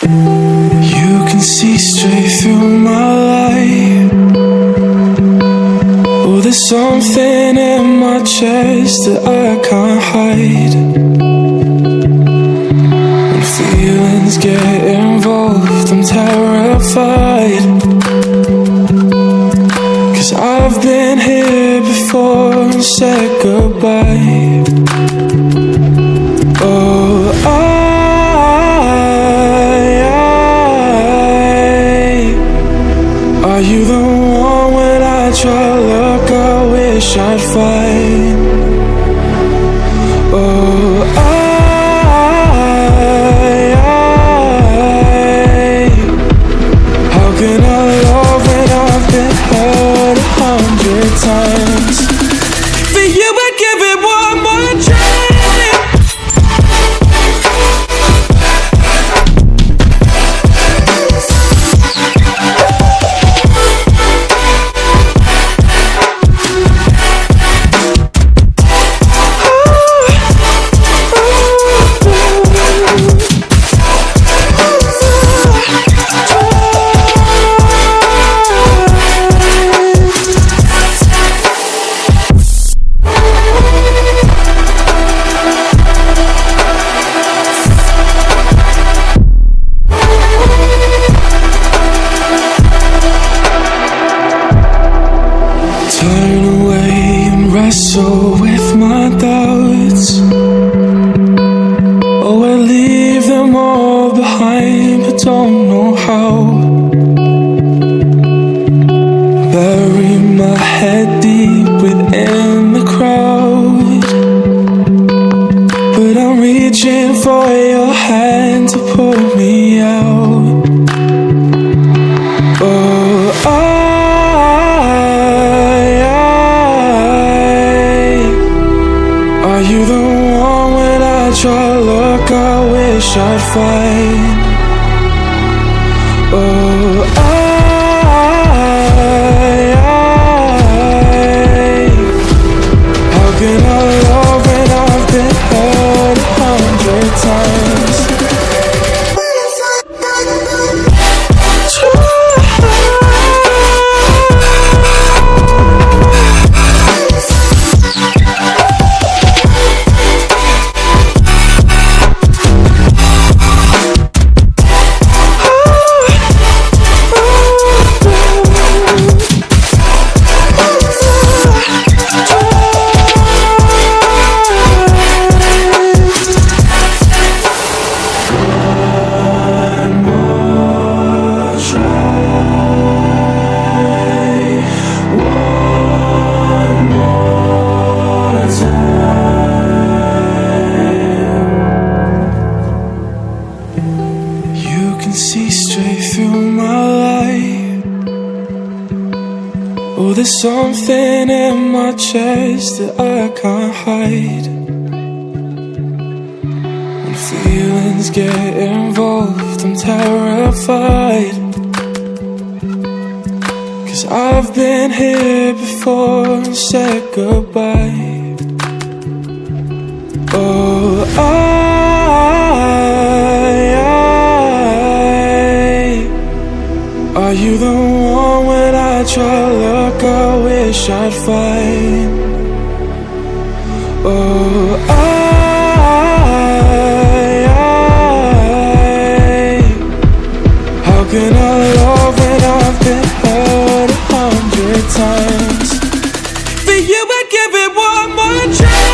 You can see straight through my light. Oh, there's something in my chest that I can't hide. When feelings get involved, I'm terrified. 'Cause I've been here before and said goodbye. Oh, are you the one when I try to look, I wish I'd find? Oh, how can I love when I've been hurt 100 times? For you I'd give it one more try. Turn away and wrestle with my doubts. Oh, I leave them all behind, but don't know how. Bury my head deep within the crowd, but I'm reaching for your hand to pull me out. Oh, are you the one when I try to look, I wish I'd find? Oh, how can I love when I've been hurt 100 times? You can see straight through my light. Oh, there's something in my chest that I can't hide. When feelings get involved, I'm terrified. 'Cause I've been here before and said goodbye. Oh, are you the one when I try to look, I wish I'd find? Oh, how can I love when I've been hurt 100 times? For you I'd give it one more try.